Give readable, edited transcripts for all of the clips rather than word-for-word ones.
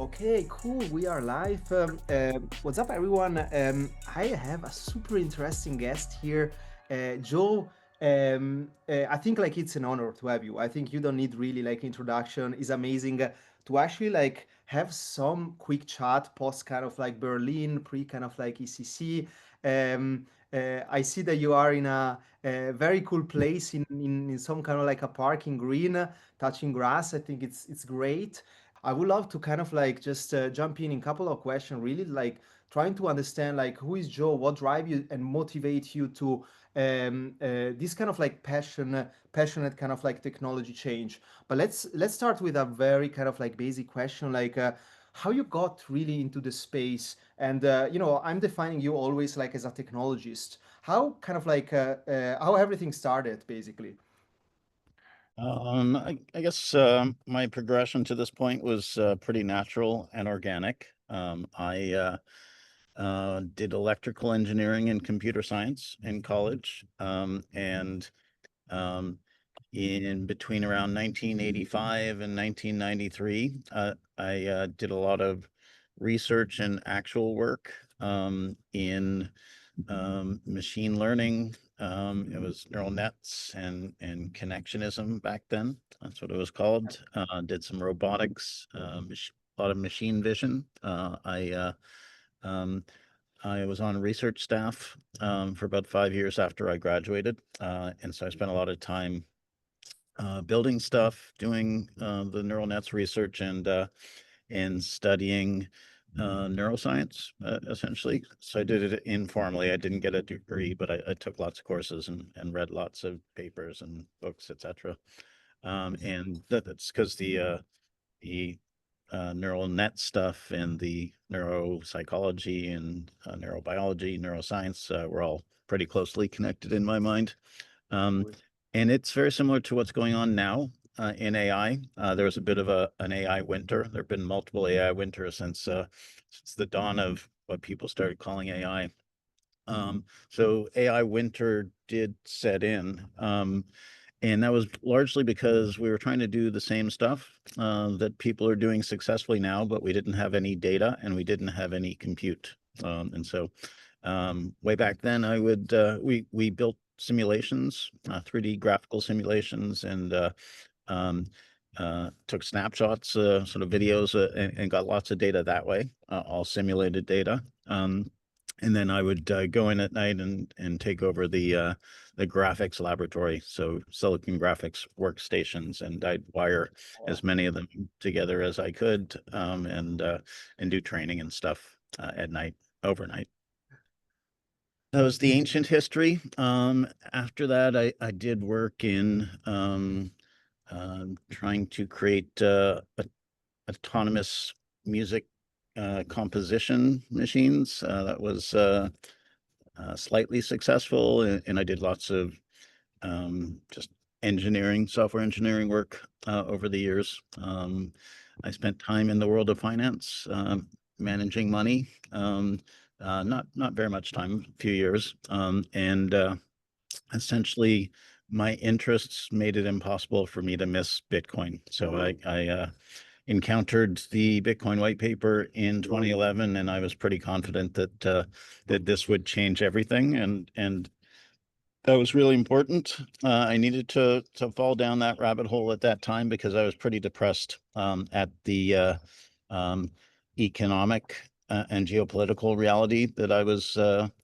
Okay, cool. We are live. What's up, everyone? I have a super interesting guest here, Joe. I think like it's an honor to have you. I think you don't need really like introduction. It's amazing to actually like have some quick chat post kind of like Berlin, pre kind of like ECC. I see that you are in a very cool place in some kind of like a park in green, touching grass. I think it's great. I would love to kind of like just jump in a couple of questions, really like trying to understand like who is Joe, what drive you and motivate you to this kind of like passionate kind of like technology change. But let's start with a very kind of like basic question, like how you got really into the space. And I'm defining you always like as a technologist. How kind of like how everything started, basically. I guess my progression to this point was pretty natural and organic. I did electrical engineering and computer science in college, and um, in between around 1985 and 1993, I did a lot of research and actual work in machine learning. It was neural nets and connectionism back then. That's what it was called. Did some robotics, a lot of machine vision. Um, I was on research staff for about 5 years after I graduated, and so I spent a lot of time building stuff, doing the neural nets research, and studying neuroscience, essentially. So I did it informally. I didn't get a degree, but I took lots of courses and read lots of papers and books, etc. And that's because the neural net stuff and the neuropsychology and neurobiology, neuroscience were all pretty closely connected in my mind. Um, and it's very similar to what's going on now in AI. There was a bit of an AI winter. There have been multiple AI winters since the dawn of what people started calling AI. So AI winter did set in. And that was largely because we were trying to do the same stuff that people are doing successfully now, but we didn't have any data and we didn't have any compute. And so way back then, we built simulations, 3D graphical simulations, and took snapshots, sort of videos, and got lots of data that way, all simulated data. And then I would go in at night and take over the graphics laboratory, so silicon graphics workstations, and I'd wire as many of them together as I could, and do training and stuff at night, overnight. That was the ancient history. After that, I did work in trying to create autonomous music composition machines. That was slightly successful, and I did lots of just software engineering work over the years. I spent time in the world of finance, managing money. Not very much time, a few years, and essentially my interests made it impossible for me to miss Bitcoin. So I encountered the Bitcoin white paper in 2011, and I was pretty confident that this would change everything, and that was really important. I needed to fall down that rabbit hole at that time because I was pretty depressed at the um, economic and geopolitical reality that I was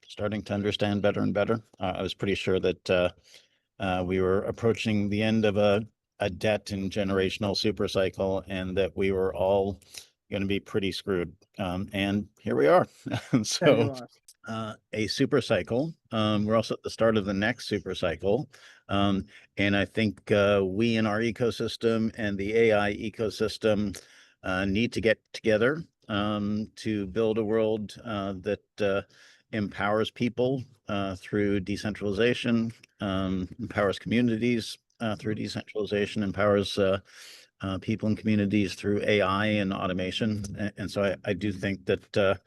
starting to understand better and better. I was pretty sure that we were approaching the end of a debt and generational super cycle, and that we were all going to be pretty screwed. And here we are. There you So are. a super cycle. We're also at the start of the next super cycle. And I think we in our ecosystem and the AI ecosystem need to get together to build a world that empowers people through decentralization, empowers communities through decentralization, empowers people and communities through AI and automation. And so I do think that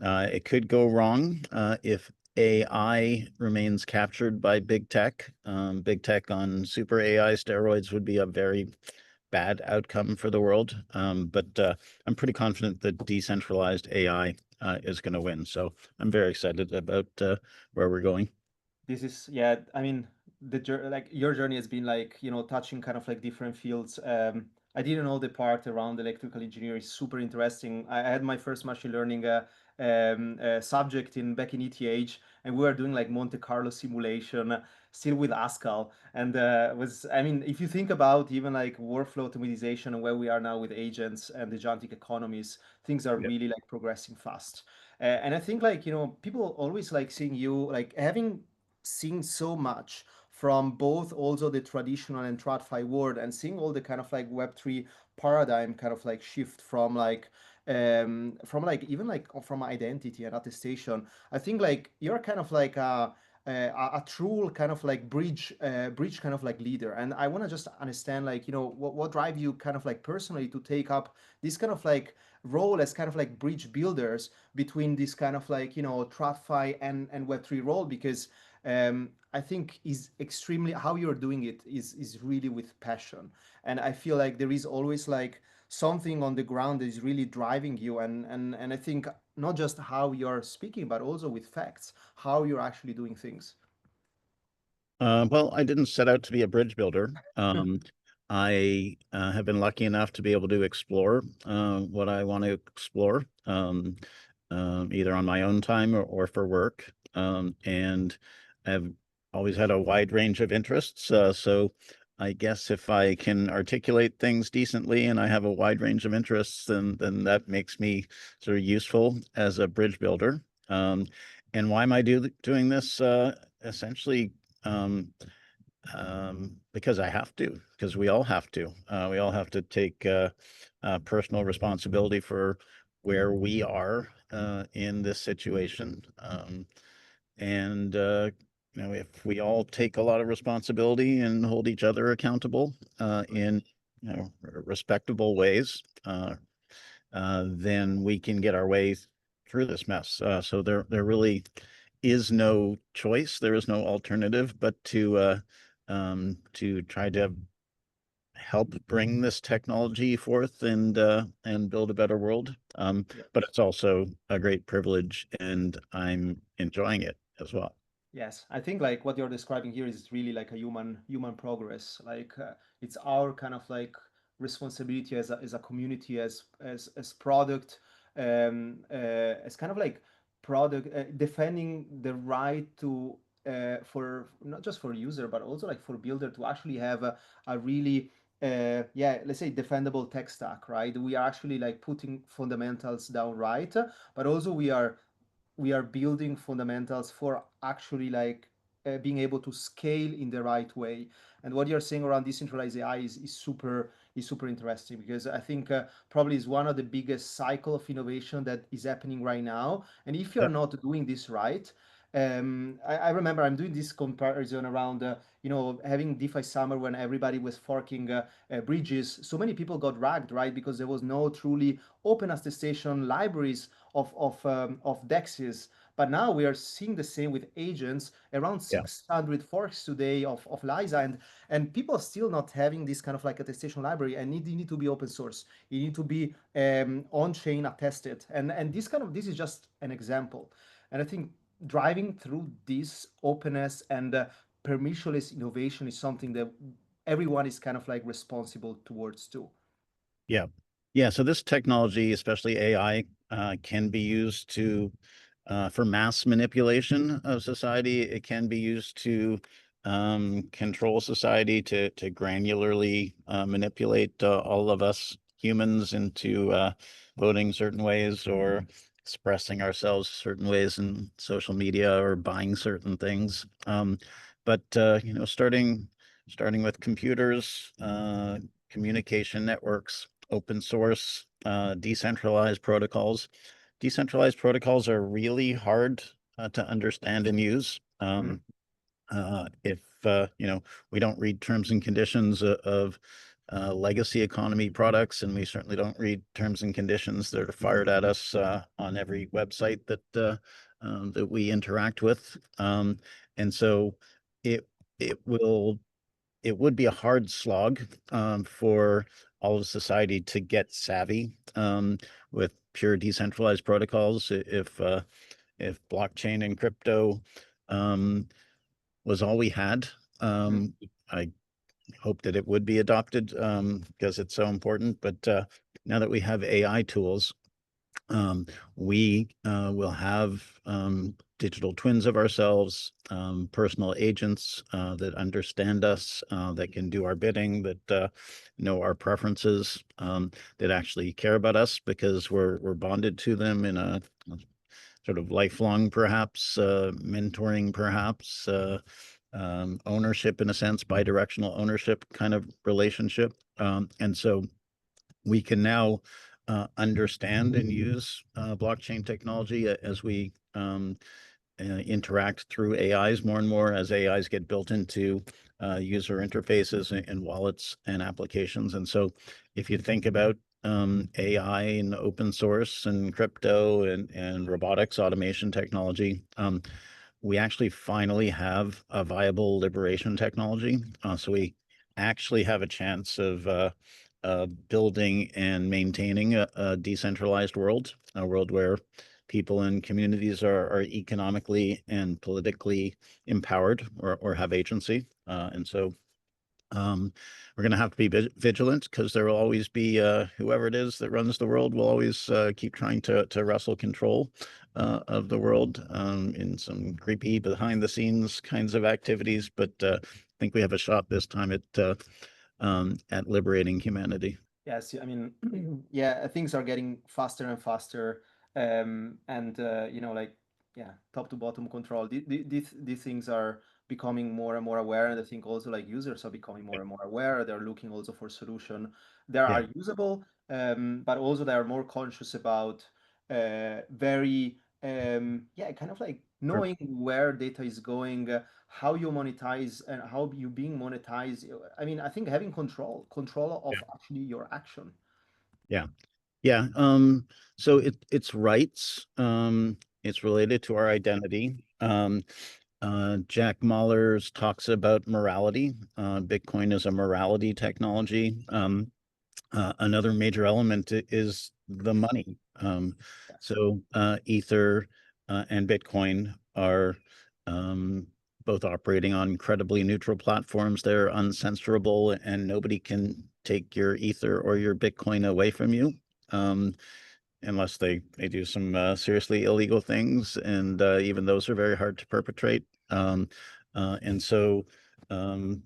it could go wrong if AI remains captured by big tech. Big tech on super AI steroids would be a very bad outcome for the world. But I'm pretty confident that decentralized AI is going to win. So I'm very excited about where we're going. This is, yeah, I mean, like your journey has been like, touching kind of like different fields. I didn't know the part around electrical engineering is super interesting. I had my first machine learning subject in back in ETH, and we were doing like Monte Carlo simulation, still with Haskell. And was I mean, if you think about even like workflow optimization and where we are now with agents and agentic economies, things are Yeah. really like progressing fast. And I think like, people always like seeing you like having seen so much from both also the traditional and TradFi world, and seeing all the kind of like Web3 paradigm kind of like shift from like even like from identity and attestation. I think like you're kind of like a true kind of like bridge kind of like leader. And I want to just understand like, what drive you kind of like personally to take up this kind of like role as kind of like bridge builders between this kind of like, TradFi and Web3 role. Because I think is extremely how you're doing it is really with passion. And I feel like there is always like something on the ground that is really driving you. And I think not just how you're speaking, but also with facts, how you're actually doing things. Well, I didn't set out to be a bridge builder. I have been lucky enough to be able to explore what I want to explore, either on my own time or for work. And I've always had a wide range of interests. So I guess if I can articulate things decently and I have a wide range of interests, then that makes me sort of useful as a bridge builder. And why am I doing this? Essentially, um, because I have to, because we all have to. We all have to take personal responsibility for where we are in this situation. And if we all take a lot of responsibility and hold each other accountable in respectable ways, then we can get our way through this mess. So there really is no choice. There is no alternative but to try to help bring this technology forth and build a better world. But it's also a great privilege, and I'm enjoying it as well. Yes, I think like what you're describing here is really like a human progress. Like it's our kind of like responsibility as a community, as product, as kind of like product defending the right to for not just for user but also like for builder to actually have a really yeah, let's say defendable tech stack, right? We are actually like putting fundamentals down right, but also we are building fundamentals for actually like being able to scale in the right way. And what you're saying around decentralized AI is super interesting, because I think probably is one of the biggest cycle of innovation that is happening right now. And if you're Yep. not doing this right, I remember I'm doing this comparison around having DeFi summer when everybody was forking bridges. So many people got ragged, right? Because there was no truly open attestation libraries of dexes. But now we are seeing the same with agents, around Yeah. 600 forks today of Liza, and people are still not having this kind of like attestation library. And it need to be open source. You need to be on chain attested, and this is just an example. And I think driving through this openness and permissionless innovation is something that everyone is kind of like responsible towards too. Yeah. Yeah. So this technology, especially AI, can be used for mass manipulation of society. It can be used to control society, to granularly manipulate all of us humans into voting certain ways or expressing ourselves certain ways in social media or buying certain things. But starting with computers, communication networks, open source, decentralized protocols. Decentralized protocols are really hard to understand and use. If we don't read terms and conditions of legacy economy products, and we certainly don't read terms and conditions that are fired at us on every website that we interact with. And so it it will it would be a hard slog for all of society to get savvy with pure decentralized protocols. If blockchain and crypto was all we had, Mhm. I hope that it would be adopted because it's so important. But now that we have AI tools, we will have digital twins of ourselves, personal agents that understand us, that can do our bidding, that know our preferences, that actually care about us because we're bonded to them in a sort of lifelong, perhaps mentoring, perhaps ownership in a sense, bidirectional ownership kind of relationship. And so we can now understand and use blockchain technology as we interact through AIs more and more as AIs get built into user interfaces and wallets and applications. And so if you think about AI and open source and crypto and robotics automation technology, we actually finally have a viable liberation technology. So we actually have a chance of building and maintaining a decentralized world, a world where people and communities are economically and politically empowered or have agency. And so we're going to have to be vigilant because there will always be whoever it is that runs the world will always keep trying to wrestle control of the world in some creepy behind the scenes kinds of activities. But I think we have a shot this time at liberating humanity. Yes, I mean, yeah, things are getting faster and faster, and like, yeah, top to bottom control. These things are becoming more and more aware, and I think also like users are becoming more and more aware. They're looking also for solution that Yeah, are usable, but also they are more conscious about very yeah, kind of like sure. knowing where data is going, how you monetize and how you being monetized. I mean, I think having control Yeah, of actually your action. yeah, yeah. So it's rights. It's related to our identity. Jack Mallers talks about morality. Bitcoin is a morality technology. Another major element is the money. Yes, So Ether and Bitcoin are both operating on incredibly neutral platforms. They're uncensorable, and nobody can take your Ether or your Bitcoin away from you. Um, Unless they do some seriously illegal things, and even those are very hard to perpetrate. And so um,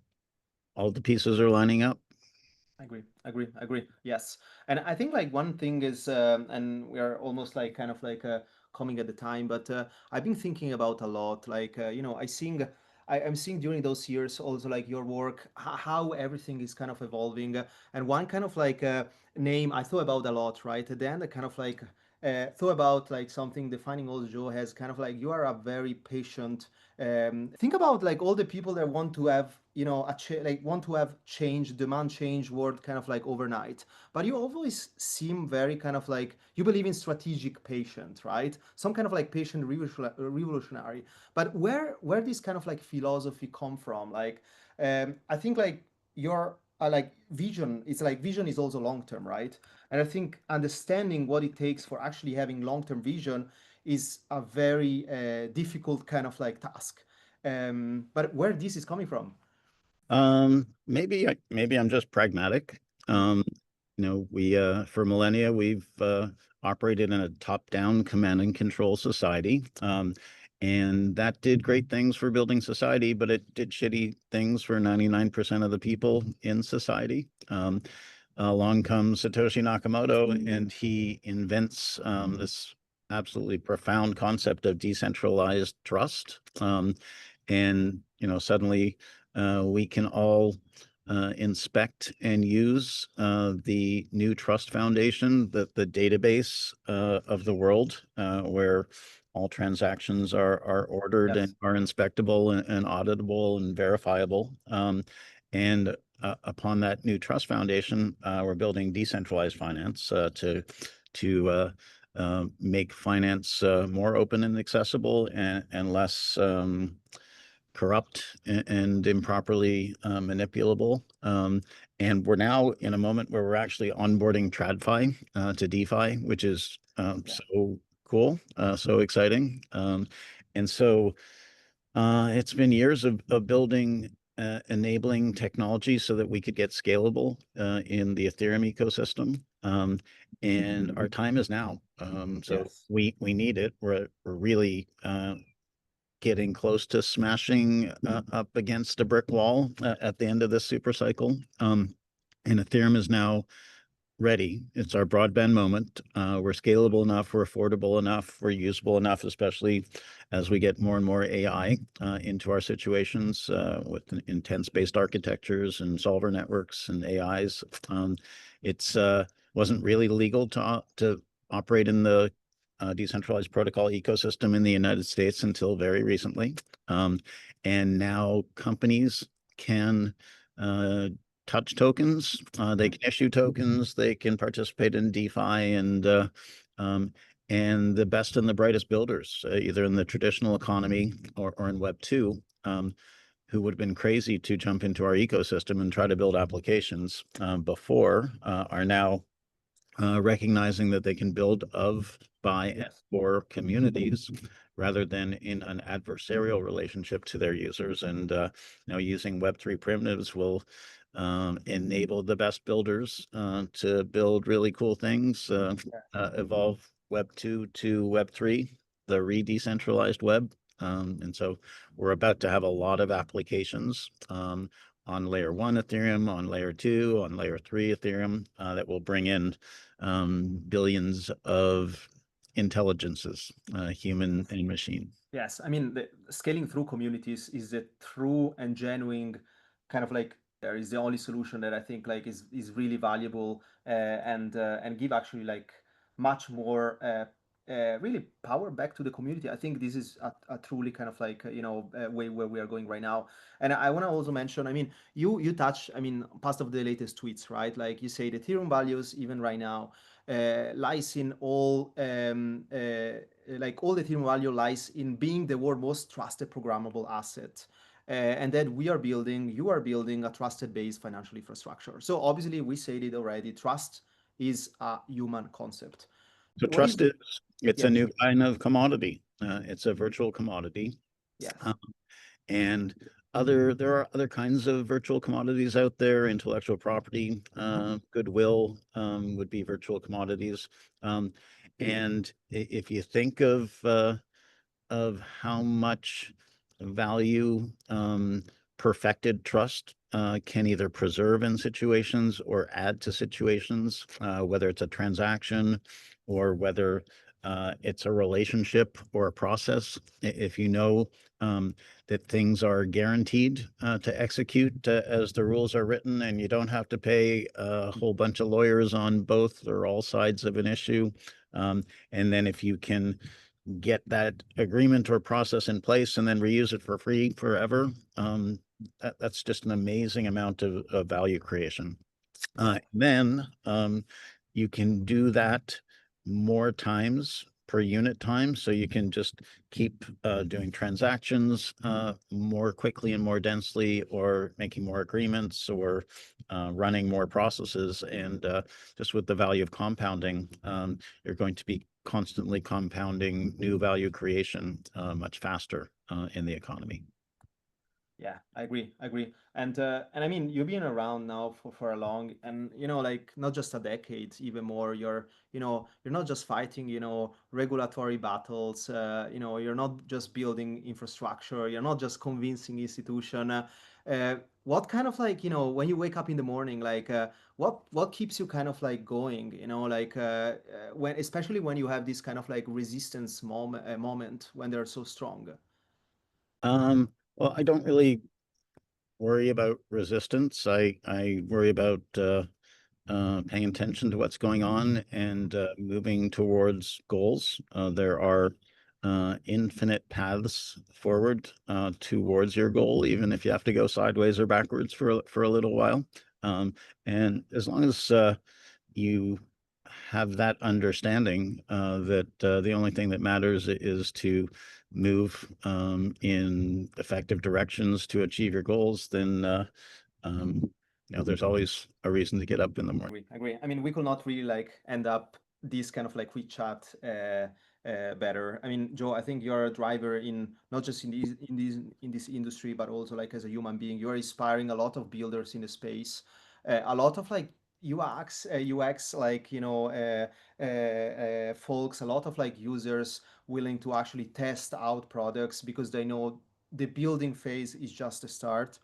all the pieces are lining up. I agree. Yes, and I think like one thing is, and we are almost like kind of like coming at the time, but I've been thinking about a lot. Like I'm seeing during those years also like your work, how everything is kind of evolving, and one kind of like name I thought about a lot. Right at the end, I kind of like thought about like something defining also Joe has kind of like you are a very patient. Think about like all the people that want to have like want to have change, demand change world kind of like overnight, but you always seem very kind of like you believe in strategic patient, right? Some kind of like patient revolutionary. But where this kind of like philosophy come from? Like I think like your like vision, it's like vision is also long term, right? And I think understanding what it takes for actually having long term vision is a very difficult kind of like task. But where this is coming from? Maybe I'm just pragmatic. Mm, We for millennia we've operated in a top-down command and control society. And that did great things for building society, but it did shitty things for 99% of the people in society. Along comes Satoshi Nakamoto, and he invents this absolutely profound concept of decentralized trust. And suddenly we can all inspect and use the new trust foundation, the database of the world, where all transactions are ordered and yes. are inspectable and auditable and verifiable. And upon that new trust foundation, we're building decentralized finance to make finance more open and accessible and less corrupt and improperly manipulable. And we're now in a moment where we're actually onboarding TradFi to DeFi, which is Yeah. so cool, so exciting. And so it's been years of building enabling technology so that we could get scalable in the Ethereum ecosystem. And our time is now. So Yes. we need it. We're really getting close to smashing up against a brick wall at the end of this super cycle. And Ethereum is now ready. It's our broadband moment. We're scalable enough, we're affordable enough, we're usable enough, especially as we get more and more AI into our situations with intense-based architectures and solver networks and AIs. It's wasn't really legal to operate in the decentralized protocol ecosystem in the United States until very recently. And now companies can touch tokens. They can issue tokens. They can participate in DeFi and the best and the brightest builders, either in the traditional economy or in Web 2, who would have been crazy to jump into our ecosystem and try to build applications before, are now recognizing that they can build of, by, and Yes. for communities rather than in an adversarial relationship to their users. And using Web3 primitives will enable the best builders to build really cool things, evolve Web 2 to Web 3, the re-decentralized web. And so we're about to have a lot of applications on layer 1 Ethereum, on layer 2, on layer 3 Ethereum that will bring in billions of intelligences, human and machine. Yes, I mean, scaling through communities is a true and genuine kind of like there is the only solution that I think like is really valuable and give actually like much more really power back to the community. I think this is a truly kind of like way where we are going right now. And I want to also mention, I mean, you touch, I mean, past of the latest tweets, right? Like you say, the Ethereum values even right now lies in all like all the Ethereum value lies in being the world's most trusted programmable asset. And that we are building, you are building a trusted based financial infrastructure. So obviously we said it already, trust is a human concept. So What trust is, is, it's a yes, new kind of commodity. It's a virtual commodity. yes, Um, and there are other kinds of virtual commodities out there. Intellectual property, goodwill would be virtual commodities. And if you think of how much value perfected trust can either preserve in situations or add to situations, whether it's a transaction or whether it's a relationship or a process. If you know that things are guaranteed to execute as the rules are written, and you don't have to pay a whole bunch of lawyers on both or all sides of an issue. And then if you can get that agreement or process in place and then reuse it for free forever, that's just an amazing amount of value creation. yeah, Then you can do that more times per unit time. So you can just keep doing transactions more quickly and more densely, or making more agreements, or running more processes. And just with the value of compounding, you're going to be constantly compounding new value creation much faster in the economy. yeah, I agree. I agree. And I mean, you've been around now for a long, and like not just a decade, even more. You're not just fighting, regulatory battles. You're not just building infrastructure. You're not just convincing institution. What kind of like, when you wake up in the morning, like, what keeps you kind of like going? Like when, especially when you have this kind of like resistance moment when they're so strong. Well, I don't really worry about resistance. I worry about paying attention to what's going on and moving towards goals. There are infinite paths forward towards your goal, even if you have to go sideways or backwards for a little while. And as long as you have that understanding that the only thing that matters is to move in effective directions to achieve your goals, then um, there's always a reason to get up in the morning. Agree. I mean, we could not really like end up this kind of like quick chat better. I mean, Joe, I think you're a driver in not just in this industry, but also like as a human being. You're inspiring a lot of builders in the space, a lot of like UX, like folks, a lot of like users willing to actually test out products because they know the building phase is just a start.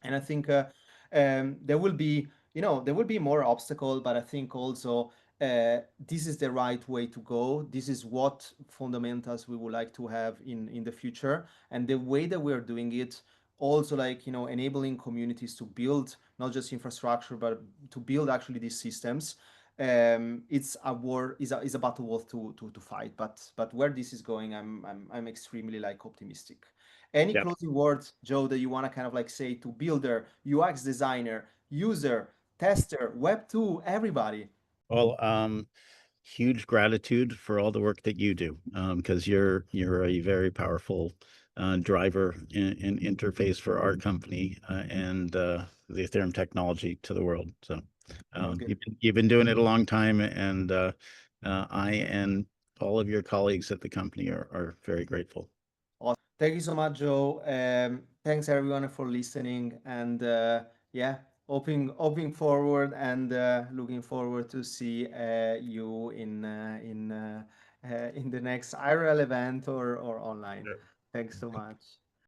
And I think there will be there will be more obstacle, but I think also this is the right way to go. This is what fundamentals we would like to have in the future, and the way that we're doing it also like enabling communities to build not just infrastructure but to build actually these systems. It's a war, is a battle worth to fight, but where this is going, I'm extremely like optimistic. Any Yep. closing words, Joe, that you want to kind of like say to builder, UX designer, user, tester, Web2, everybody? Well, huge gratitude for all the work that you do, because you're a very powerful driver and interface for our company and the Ethereum technology to the world. So Okay. you've been doing it a long time, and I and all of your colleagues at the company are very grateful. Awesome. Thank you so much, Joe. Thanks everyone for listening, and yeah, hoping forward and looking forward to see you in the next IRL event or online. Thanks so much.